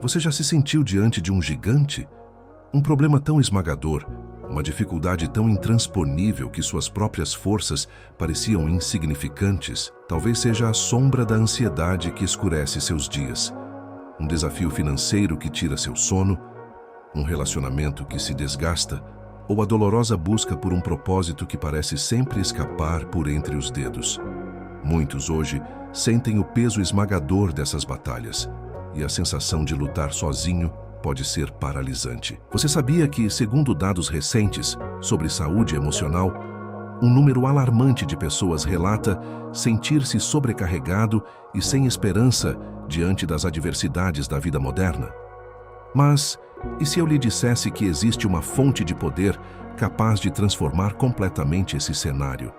Você já se sentiu diante de um gigante? Um problema tão esmagador, uma dificuldade tão intransponível que suas próprias forças pareciam insignificantes? Talvez seja a sombra da ansiedade que escurece seus dias. Um desafio financeiro que tira seu sono, um relacionamento que se desgasta, ou a dolorosa busca por um propósito que parece sempre escapar por entre os dedos. Muitos hoje sentem o peso esmagador dessas batalhas, e a sensação de lutar sozinho pode ser paralisante. Você sabia que, segundo dados recentes sobre saúde emocional, um número alarmante de pessoas relata sentir-se sobrecarregado e sem esperança diante das adversidades da vida moderna? Mas, e se eu lhe dissesse que existe uma fonte de poder capaz de transformar completamente esse cenário?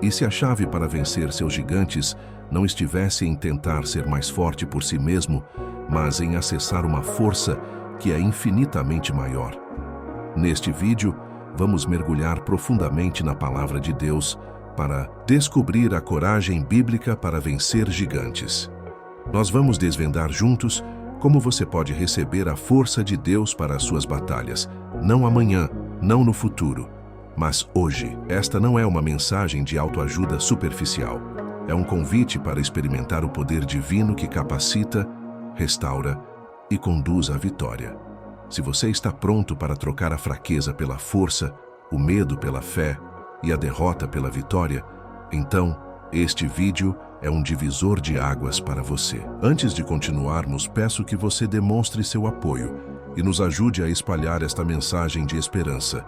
E se a chave para vencer seus gigantes não estivesse em tentar ser mais forte por si mesmo, mas em acessar uma força que é infinitamente maior? Neste vídeo, vamos mergulhar profundamente na Palavra de Deus para descobrir a coragem bíblica para vencer gigantes. Nós vamos desvendar juntos como você pode receber a força de Deus para as suas batalhas, não amanhã, não no futuro, mas hoje. Esta não é uma mensagem de autoajuda superficial. É um convite para experimentar o poder divino que capacita, restaura e conduz à vitória. Se você está pronto para trocar a fraqueza pela força, o medo pela fé e a derrota pela vitória, então este vídeo é um divisor de águas para você. Antes de continuarmos, peço que você demonstre seu apoio e nos ajude a espalhar esta mensagem de esperança.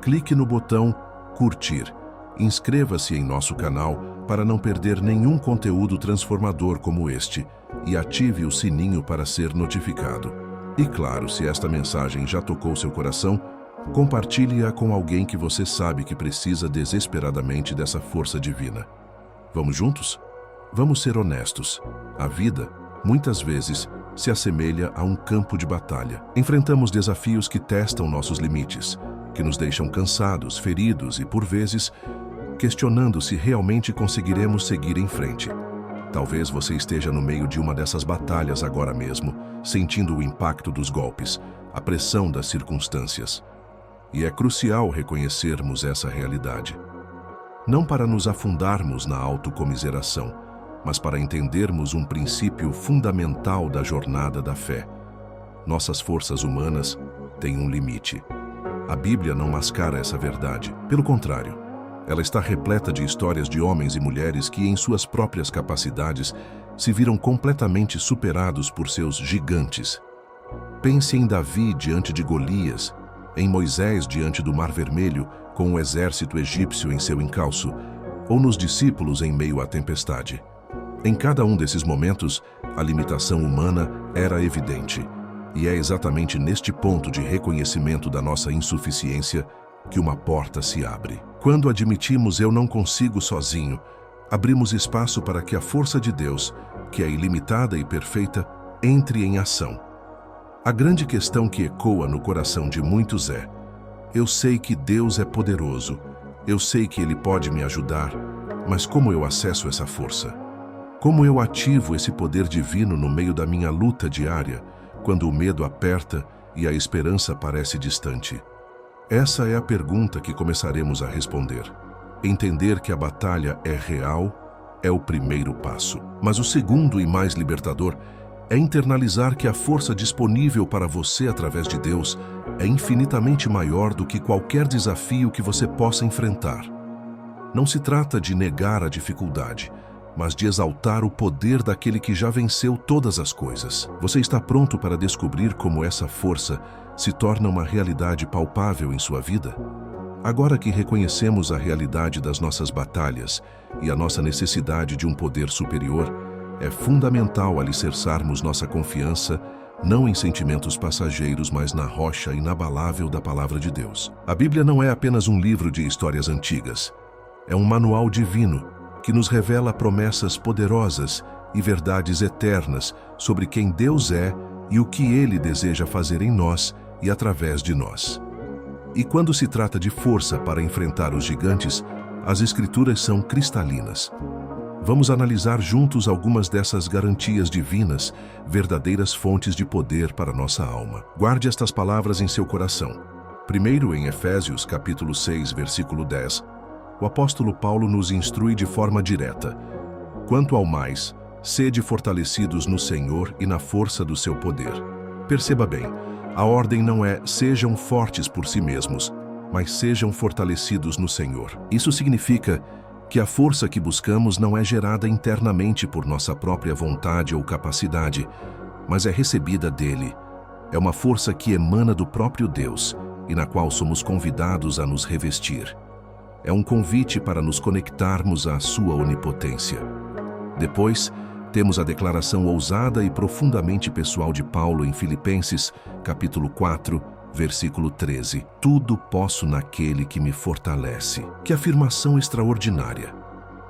Clique no botão curtir, inscreva-se em nosso canal para não perder nenhum conteúdo transformador como este e ative o sininho para ser notificado. E claro, se esta mensagem já tocou seu coração, compartilhe-a com alguém que você sabe que precisa desesperadamente dessa força divina. Vamos juntos? Vamos ser honestos. A vida, muitas vezes, se assemelha a um campo de batalha. Enfrentamos desafios que testam nossos limites, que nos deixam cansados, feridos e, por vezes, questionando se realmente conseguiremos seguir em frente. Talvez você esteja no meio de uma dessas batalhas agora mesmo, sentindo o impacto dos golpes, a pressão das circunstâncias. E é crucial reconhecermos essa realidade. Não para nos afundarmos na autocomiseração, mas para entendermos um princípio fundamental da jornada da fé. Nossas forças humanas têm um limite. A Bíblia não mascara essa verdade. Pelo contrário, ela está repleta de histórias de homens e mulheres que, em suas próprias capacidades, se viram completamente superados por seus gigantes. Pense em Davi diante de Golias, em Moisés diante do Mar Vermelho, com o exército egípcio em seu encalço, ou nos discípulos em meio à tempestade. Em cada um desses momentos, a limitação humana era evidente, e é exatamente neste ponto de reconhecimento da nossa insuficiência que uma porta se abre. Quando admitimos "eu não consigo sozinho", abrimos espaço para que a força de Deus, que é ilimitada e perfeita, entre em ação. A grande questão que ecoa no coração de muitos é: eu sei que Deus é poderoso, eu sei que Ele pode me ajudar, mas como eu acesso essa força? Como eu ativo esse poder divino no meio da minha luta diária, quando o medo aperta e a esperança parece distante? Essa é a pergunta que começaremos a responder. Entender que a batalha é real é o primeiro passo. Mas o segundo e mais libertador é internalizar que a força disponível para você através de Deus é infinitamente maior do que qualquer desafio que você possa enfrentar. Não se trata de negar a dificuldade, mas de exaltar o poder daquele que já venceu todas as coisas. Você está pronto para descobrir como essa força se torna uma realidade palpável em sua vida? Agora que reconhecemos a realidade das nossas batalhas e a nossa necessidade de um poder superior, é fundamental alicerçarmos nossa confiança não em sentimentos passageiros, mas na rocha inabalável da Palavra de Deus. A Bíblia não é apenas um livro de histórias antigas. É um manual divino que nos revela promessas poderosas e verdades eternas sobre quem Deus é e o que Ele deseja fazer em nós e através de nós. E quando se trata de força para enfrentar os gigantes, as Escrituras são cristalinas. Vamos analisar juntos algumas dessas garantias divinas, verdadeiras fontes de poder para nossa alma. Guarde estas palavras em seu coração. Primeiro, em Efésios, capítulo 6, versículo 10, o apóstolo Paulo nos instrui de forma direta: quanto ao mais, sede fortalecidos no Senhor e na força do seu poder. Perceba bem, a ordem não é sejam fortes por si mesmos, mas sejam fortalecidos no Senhor. Isso significa que a força que buscamos não é gerada internamente por nossa própria vontade ou capacidade, mas é recebida dele. É uma força que emana do próprio Deus e na qual somos convidados a nos revestir. É um convite para nos conectarmos à sua onipotência. Depois, temos a declaração ousada e profundamente pessoal de Paulo em Filipenses, capítulo 4, versículo 13. Tudo posso naquele que me fortalece. Que afirmação extraordinária!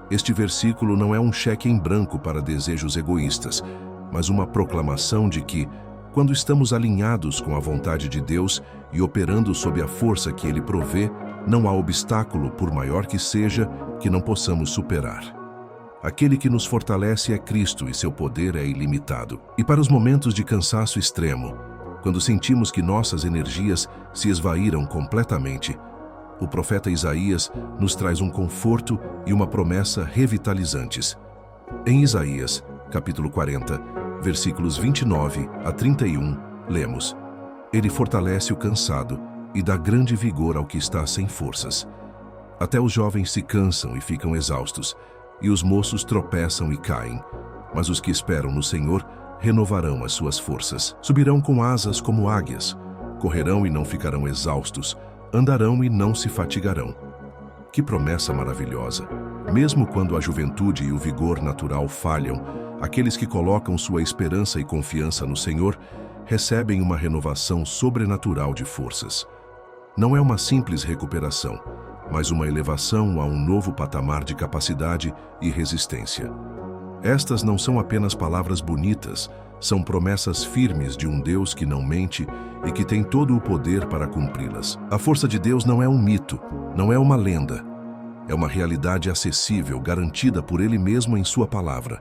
Este versículo não é um cheque em branco para desejos egoístas, mas uma proclamação de que, quando estamos alinhados com a vontade de Deus e operando sob a força que Ele provê, não há obstáculo, por maior que seja, que não possamos superar. Aquele que nos fortalece é Cristo e seu poder é ilimitado. E para os momentos de cansaço extremo, quando sentimos que nossas energias se esvaíram completamente, o profeta Isaías nos traz um conforto e uma promessa revitalizantes. Em Isaías, capítulo 40, versículos 29 a 31, lemos: Ele fortalece o cansado e dá grande vigor ao que está sem forças. Até os jovens se cansam e ficam exaustos, e os moços tropeçam e caem, mas os que esperam no Senhor renovarão as suas forças. Subirão com asas como águias, correrão e não ficarão exaustos, andarão e não se fatigarão. Que promessa maravilhosa! Mesmo quando a juventude e o vigor natural falham, aqueles que colocam sua esperança e confiança no Senhor recebem uma renovação sobrenatural de forças. Não é uma simples recuperação, mas uma elevação a um novo patamar de capacidade e resistência. Estas não são apenas palavras bonitas, são promessas firmes de um Deus que não mente e que tem todo o poder para cumpri-las. A força de Deus não é um mito, não é uma lenda. É uma realidade acessível, garantida por Ele mesmo em Sua palavra.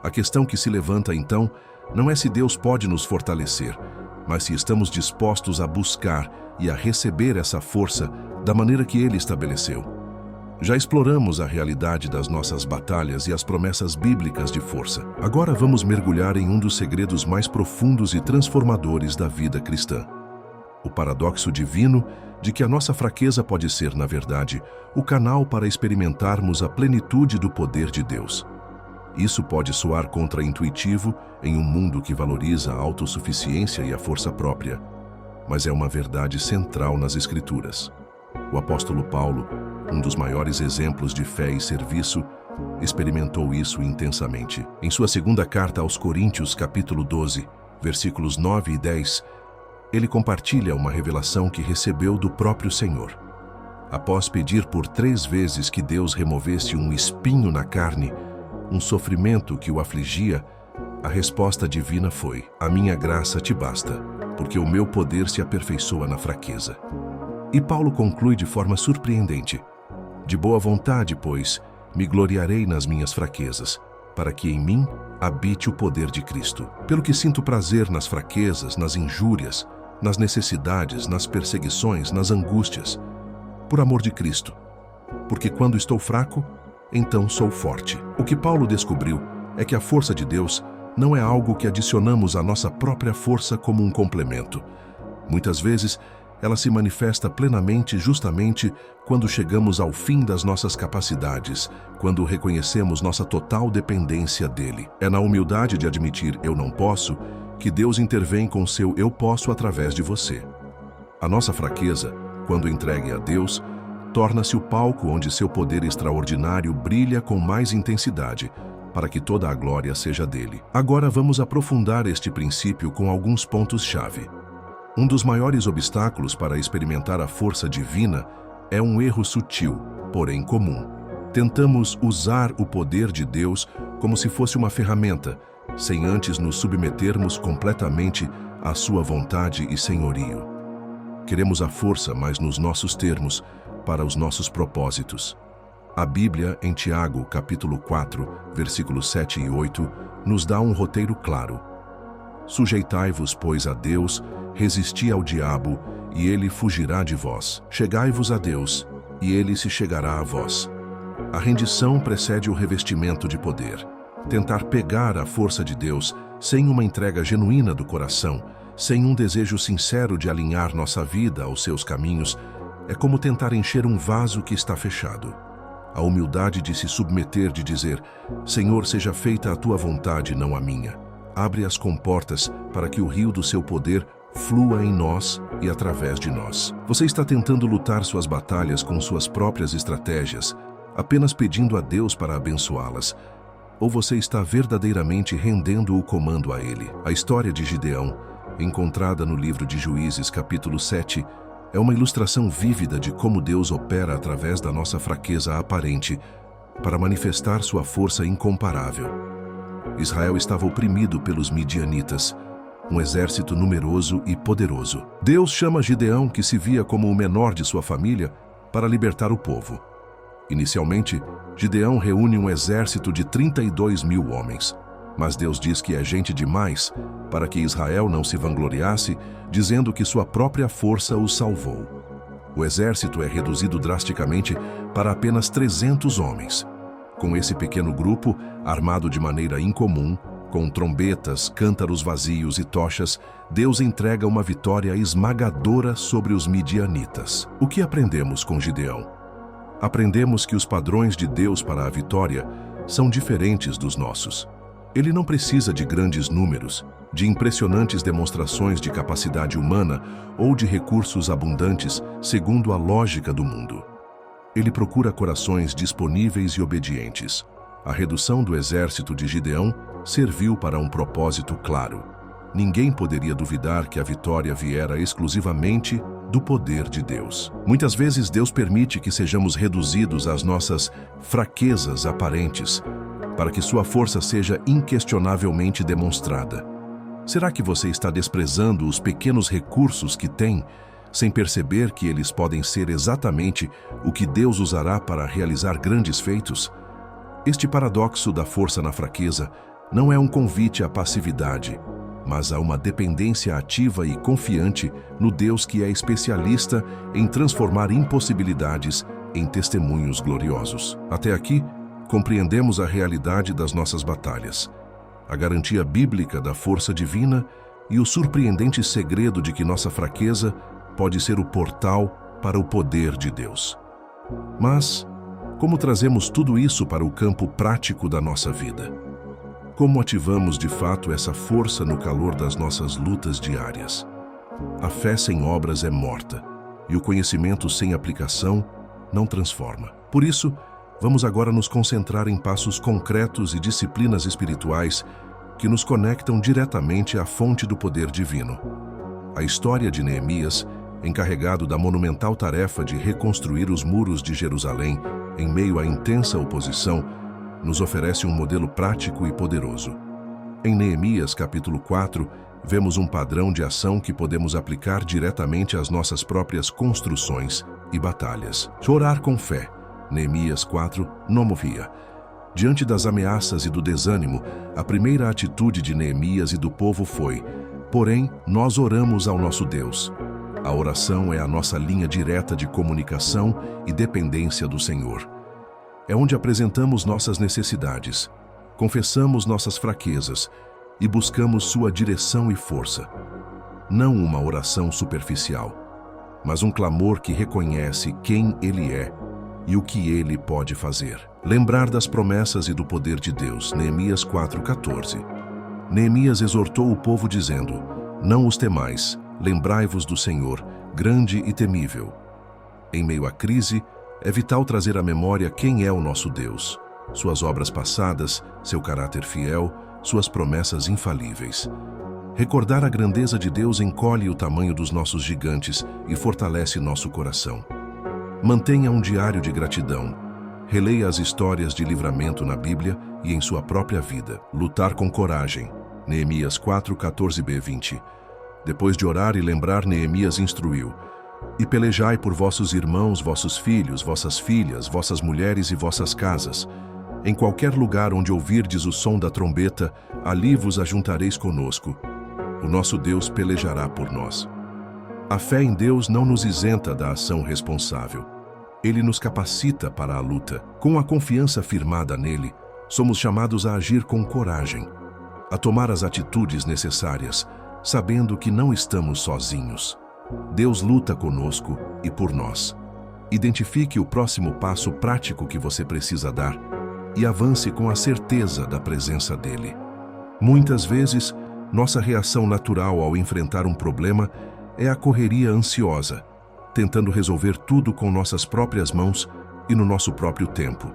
A questão que se levanta, então, não é se Deus pode nos fortalecer, mas se estamos dispostos a buscar e a receber essa força da maneira que Ele estabeleceu. Já exploramos a realidade das nossas batalhas e as promessas bíblicas de força. Agora vamos mergulhar em um dos segredos mais profundos e transformadores da vida cristã: o paradoxo divino de que a nossa fraqueza pode ser, na verdade, o canal para experimentarmos a plenitude do poder de Deus. Isso pode soar contraintuitivo em um mundo que valoriza a autossuficiência e a força própria, mas é uma verdade central nas Escrituras. O apóstolo Paulo, um dos maiores exemplos de fé e serviço, experimentou isso intensamente. Em sua segunda carta aos Coríntios, capítulo 12, versículos 9 e 10, ele compartilha uma revelação que recebeu do próprio Senhor. Após pedir por 3 vezes que Deus removesse um espinho na carne, um sofrimento que o afligia, a resposta divina foi: a minha graça te basta, porque o meu poder se aperfeiçoa na fraqueza. E Paulo conclui de forma surpreendente: de boa vontade, pois, me gloriarei nas minhas fraquezas, para que em mim habite o poder de Cristo. Pelo que sinto prazer nas fraquezas, nas injúrias, nas necessidades, nas perseguições, nas angústias, por amor de Cristo. Porque quando estou fraco, então sou forte. O que Paulo descobriu é que a força de Deus não é algo que adicionamos à nossa própria força como um complemento. Muitas vezes, ela se manifesta plenamente justamente quando chegamos ao fim das nossas capacidades, quando reconhecemos nossa total dependência dele. É na humildade de admitir "eu não posso" que Deus intervém com seu "eu posso" através de você. A nossa fraqueza, quando entregue a Deus, torna-se o palco onde seu poder extraordinário brilha com mais intensidade, para que toda a glória seja dele. Agora vamos aprofundar este princípio com alguns pontos-chave. Um dos maiores obstáculos para experimentar a força divina é um erro sutil, porém comum. Tentamos usar o poder de Deus como se fosse uma ferramenta, sem antes nos submetermos completamente à sua vontade e senhorio. Queremos a força, mas nos nossos termos, para os nossos propósitos. A Bíblia, em Tiago, capítulo 4, versículos 7 e 8, nos dá um roteiro claro. Sujeitai-vos, pois, a Deus, resisti ao diabo, e ele fugirá de vós. Chegai-vos a Deus, e ele se chegará a vós. A rendição precede o revestimento de poder. Tentar pegar a força de Deus sem uma entrega genuína do coração, sem um desejo sincero de alinhar nossa vida aos seus caminhos, é como tentar encher um vaso que está fechado. A humildade de se submeter, de dizer: Senhor, seja feita a tua vontade, não a minha. Abre as comportas para que o rio do seu poder flua em nós e através de nós. Você está tentando lutar suas batalhas com suas próprias estratégias, apenas pedindo a Deus para abençoá-las? Ou você está verdadeiramente rendendo o comando a Ele? A história de Gideão, encontrada no livro de Juízes, capítulo 7, é uma ilustração vívida de como Deus opera através da nossa fraqueza aparente para manifestar sua força incomparável. Israel estava oprimido pelos midianitas, um exército numeroso e poderoso. Deus chama Gideão, que se via como o menor de sua família, para libertar o povo. Inicialmente, Gideão reúne um exército de 32 mil homens. Mas Deus diz que é gente demais para que Israel não se vangloriasse, dizendo que sua própria força os salvou. O exército é reduzido drasticamente para apenas 300 homens. Com esse pequeno grupo, armado de maneira incomum, com trombetas, cântaros vazios e tochas, Deus entrega uma vitória esmagadora sobre os midianitas. O que aprendemos com Gideão? Aprendemos que os padrões de Deus para a vitória são diferentes dos nossos. Ele não precisa de grandes números, de impressionantes demonstrações de capacidade humana ou de recursos abundantes, segundo a lógica do mundo. Ele procura corações disponíveis e obedientes. A redução do exército de Gideão serviu para um propósito claro. Ninguém poderia duvidar que a vitória viera exclusivamente do poder de Deus. Muitas vezes Deus permite que sejamos reduzidos às nossas fraquezas aparentes, para que sua força seja inquestionavelmente demonstrada. Será que você está desprezando os pequenos recursos que tem, sem perceber que eles podem ser exatamente o que Deus usará para realizar grandes feitos? Este paradoxo da força na fraqueza não é um convite à passividade, mas a uma dependência ativa e confiante no Deus que é especialista em transformar impossibilidades em testemunhos gloriosos. Até aqui, compreendemos a realidade das nossas batalhas, a garantia bíblica da força divina e o surpreendente segredo de que nossa fraqueza pode ser o portal para o poder de Deus. Mas, como trazemos tudo isso para o campo prático da nossa vida? Como ativamos de fato essa força no calor das nossas lutas diárias? A fé sem obras é morta, e o conhecimento sem aplicação não transforma. Por isso, vamos agora nos concentrar em passos concretos e disciplinas espirituais que nos conectam diretamente à fonte do poder divino. A história de Neemias, encarregado da monumental tarefa de reconstruir os muros de Jerusalém em meio à intensa oposição, nos oferece um modelo prático e poderoso. Em Neemias, capítulo 4, vemos um padrão de ação que podemos aplicar diretamente às nossas próprias construções e batalhas. Orar com fé. Neemias 4, nomofia. Diante das ameaças e do desânimo, a primeira atitude de Neemias e do povo foi: porém, nós oramos ao nosso Deus. A oração é a nossa linha direta de comunicação e dependência do Senhor. É onde apresentamos nossas necessidades, confessamos nossas fraquezas e buscamos sua direção e força. Não uma oração superficial, mas um clamor que reconhece quem Ele é e o que Ele pode fazer. Lembrar das promessas e do poder de Deus. Neemias 4:14. Neemias exortou o povo dizendo: não os temais, lembrai-vos do Senhor, grande e temível. Em meio à crise, é vital trazer à memória quem é o nosso Deus, suas obras passadas, seu caráter fiel, suas promessas infalíveis. Recordar a grandeza de Deus encolhe o tamanho dos nossos gigantes e fortalece nosso coração. Mantenha um diário de gratidão. Releia as histórias de livramento na Bíblia e em sua própria vida. Lutar com coragem. Neemias 4:14b-20. Depois de orar e lembrar, Neemias instruiu: E pelejai por vossos irmãos, vossos filhos, vossas filhas, vossas mulheres e vossas casas. Em qualquer lugar onde ouvirdes o som da trombeta, ali vos ajuntareis conosco. O nosso Deus pelejará por nós. A fé em Deus não nos isenta da ação responsável. Ele nos capacita para a luta. Com a confiança firmada nele, somos chamados a agir com coragem, a tomar as atitudes necessárias, sabendo que não estamos sozinhos. Deus luta conosco e por nós. Identifique o próximo passo prático que você precisa dar e avance com a certeza da presença dele. Muitas vezes, nossa reação natural ao enfrentar um problema é a correria ansiosa, tentando resolver tudo com nossas próprias mãos e no nosso próprio tempo.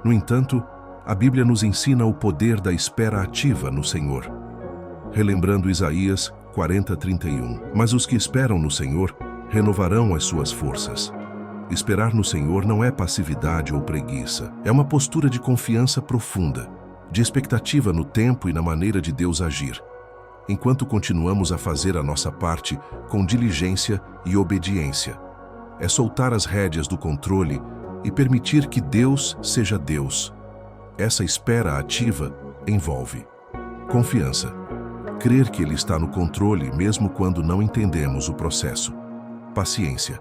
No entanto, a Bíblia nos ensina o poder da espera ativa no Senhor. Relembrando Isaías 40:31. Mas os que esperam no Senhor renovarão as suas forças. Esperar no Senhor não é passividade ou preguiça. É uma postura de confiança profunda, de expectativa no tempo e na maneira de Deus agir, enquanto continuamos a fazer a nossa parte com diligência e obediência. É soltar as rédeas do controle e permitir que Deus seja Deus. Essa espera ativa envolve confiança, crer que Ele está no controle mesmo quando não entendemos o processo. Paciência,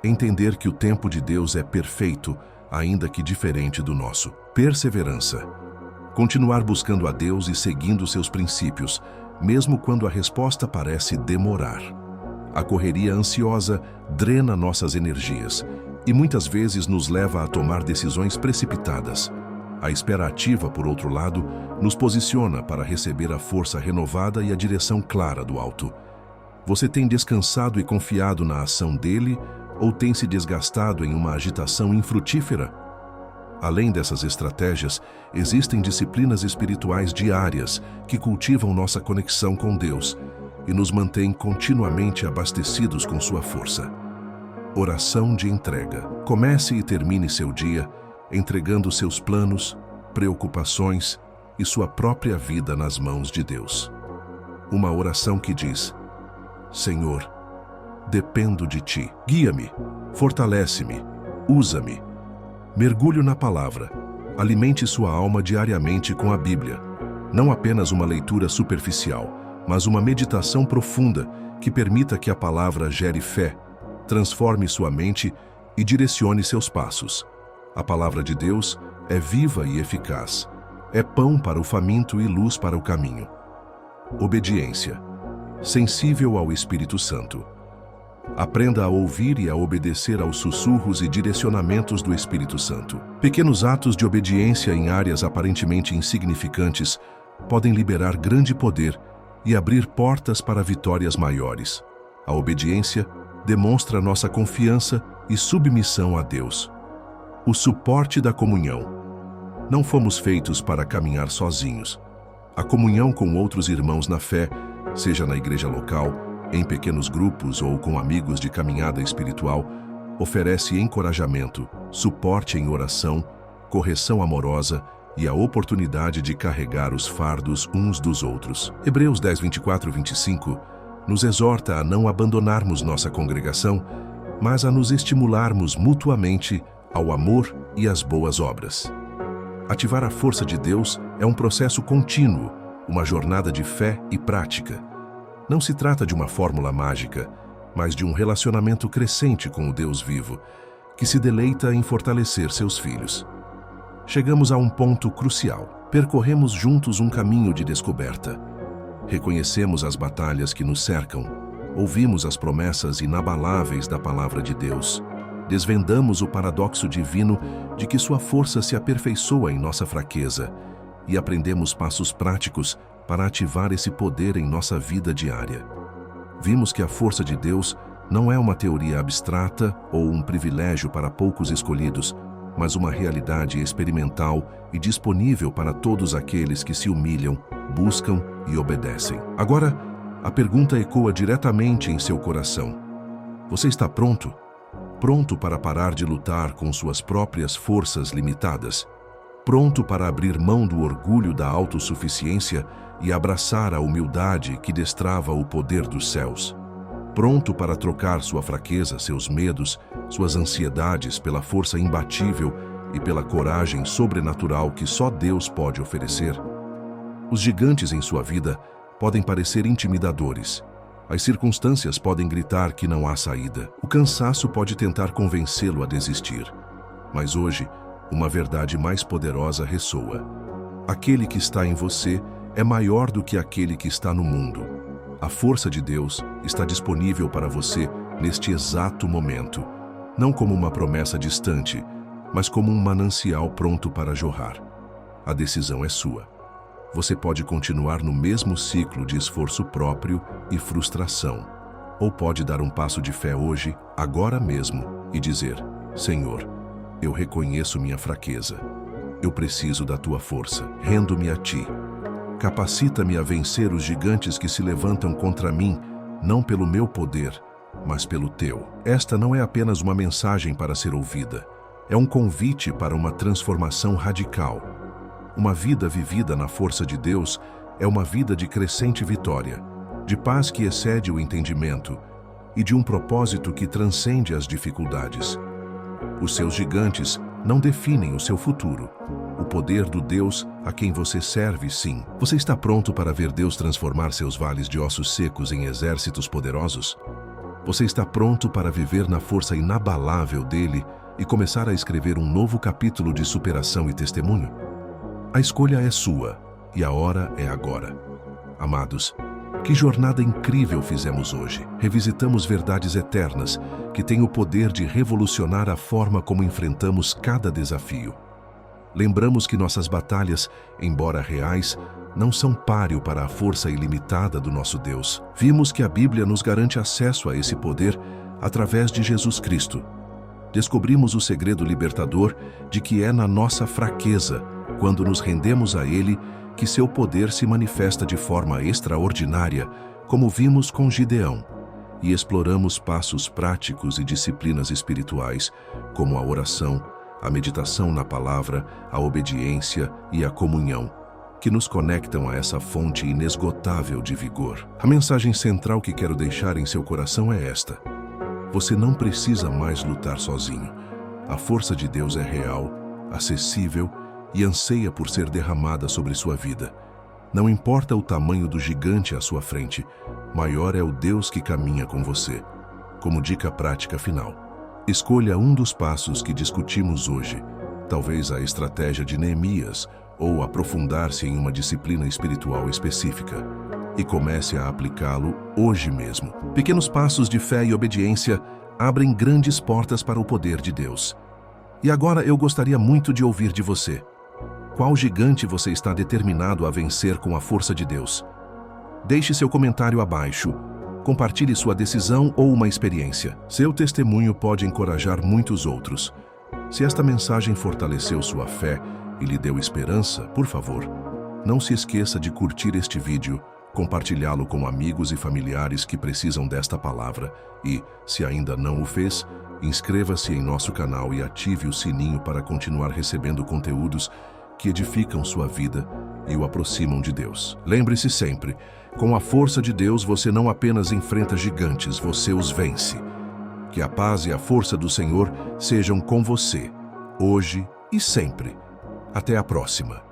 entender que o tempo de Deus é perfeito, ainda que diferente do nosso. Perseverança, continuar buscando a Deus e seguindo seus princípios, mesmo quando a resposta parece demorar. A correria ansiosa drena nossas energias e muitas vezes nos leva a tomar decisões precipitadas. A espera ativa, por outro lado, nos posiciona para receber a força renovada e a direção clara do alto. Você tem descansado e confiado na ação dele ou tem se desgastado em uma agitação infrutífera? Além dessas estratégias, existem disciplinas espirituais diárias que cultivam nossa conexão com Deus e nos mantêm continuamente abastecidos com sua força. Oração de entrega. Comece e termine seu dia entregando seus planos, preocupações e sua própria vida nas mãos de Deus. Uma oração que diz: Senhor, dependo de Ti. Guia-me, fortalece-me, usa-me. Mergulho na palavra. Alimente sua alma diariamente com a Bíblia. Não apenas uma leitura superficial, mas uma meditação profunda que permita que a palavra gere fé, transforme sua mente e direcione seus passos. A palavra de Deus é viva e eficaz. É pão para o faminto e luz para o caminho. Obediência. Sensível ao Espírito Santo. Aprenda a ouvir e a obedecer aos sussurros e direcionamentos do Espírito Santo. Pequenos atos de obediência em áreas aparentemente insignificantes podem liberar grande poder e abrir portas para vitórias maiores. A obediência demonstra nossa confiança e submissão a Deus. O suporte da comunhão. Não fomos feitos para caminhar sozinhos. A comunhão com outros irmãos na fé, seja na igreja local, em pequenos grupos ou com amigos de caminhada espiritual, oferece encorajamento, suporte em oração, correção amorosa e a oportunidade de carregar os fardos uns dos outros. Hebreus 10:24-25 nos exorta a não abandonarmos nossa congregação, mas a nos estimularmos mutuamente ao amor e às boas obras. Ativar a força de Deus é um processo contínuo, uma jornada de fé e prática. Não se trata de uma fórmula mágica, mas de um relacionamento crescente com o Deus vivo, que se deleita em fortalecer seus filhos. Chegamos a um ponto crucial. Percorremos juntos um caminho de descoberta. Reconhecemos as batalhas que nos cercam, ouvimos as promessas inabaláveis da palavra de Deus, desvendamos o paradoxo divino de que sua força se aperfeiçoa em nossa fraqueza e aprendemos passos práticos para ativar esse poder em nossa vida diária. Vimos que a força de Deus não é uma teoria abstrata ou um privilégio para poucos escolhidos, mas uma realidade experimental e disponível para todos aqueles que se humilham, buscam e obedecem. Agora, a pergunta ecoa diretamente em seu coração. Você está pronto? Pronto para parar de lutar com suas próprias forças limitadas? Pronto para abrir mão do orgulho da autossuficiência e abraçar a humildade que destrava o poder dos céus? pronto para trocar sua fraqueza, seus medos, suas ansiedades pela força imbatível e pela coragem sobrenatural que só Deus pode oferecer? Os gigantes em sua vida podem parecer intimidadores. As circunstâncias podem gritar que não há saída. O cansaço pode tentar convencê-lo a desistir. Mas hoje, uma verdade mais poderosa ressoa. Aquele que está em você é maior do que aquele que está no mundo. A força de Deus está disponível para você neste exato momento, não como uma promessa distante, mas como um manancial pronto para jorrar. A decisão é sua. Você pode continuar no mesmo ciclo de esforço próprio e frustração, ou pode dar um passo de fé hoje, agora mesmo, e dizer: Senhor, eu reconheço minha fraqueza. Eu preciso da tua força. Rendo-me a ti. Capacita-me a vencer os gigantes que se levantam contra mim, não pelo meu poder, mas pelo teu. Esta não é apenas uma mensagem para ser ouvida. É um convite para uma transformação radical. Uma vida vivida na força de Deus é uma vida de crescente vitória, de paz que excede o entendimento e de um propósito que transcende as dificuldades. Os seus gigantes não definem o seu futuro. O poder do Deus a quem você serve, sim. Você está pronto para ver Deus transformar seus vales de ossos secos em exércitos poderosos? Você está pronto para viver na força inabalável dele e começar a escrever um novo capítulo de superação e testemunho? A escolha é sua e a hora é agora. Amados, que jornada incrível fizemos hoje. Revisitamos verdades eternas que têm o poder de revolucionar a forma como enfrentamos cada desafio. Lembramos que nossas batalhas, embora reais, não são páreo para a força ilimitada do nosso Deus. Vimos que a Bíblia nos garante acesso a esse poder através de Jesus Cristo. Descobrimos o segredo libertador de que é na nossa fraqueza, quando nos rendemos a Ele, que seu poder se manifesta de forma extraordinária, como vimos com Gideão, e exploramos passos práticos e disciplinas espirituais, como a oração, a meditação na palavra, a obediência e a comunhão, que nos conectam a essa fonte inesgotável de vigor. A mensagem central que quero deixar em seu coração é esta: você não precisa mais lutar sozinho. A força de Deus é real, acessível e anseia por ser derramada sobre sua vida. Não importa o tamanho do gigante à sua frente, maior é o Deus que caminha com você. Como dica prática final, escolha um dos passos que discutimos hoje, talvez a estratégia de Neemias ou aprofundar-se em uma disciplina espiritual específica, e comece a aplicá-lo hoje mesmo. Pequenos passos de fé e obediência abrem grandes portas para o poder de Deus. E agora eu gostaria muito de ouvir de você. Qual gigante você está determinado a vencer com a força de Deus? Deixe seu comentário abaixo. Compartilhe sua decisão ou uma experiência. Seu testemunho pode encorajar muitos outros. Se esta mensagem fortaleceu sua fé e lhe deu esperança, por favor, não se esqueça de curtir este vídeo, compartilhá-lo com amigos e familiares que precisam desta palavra e, se ainda não o fez, inscreva-se em nosso canal e ative o sininho para continuar recebendo conteúdos que edificam sua vida e o aproximam de Deus. Lembre-se sempre, com a força de Deus você não apenas enfrenta gigantes, você os vence. Que a paz e a força do Senhor sejam com você, hoje e sempre. Até a próxima.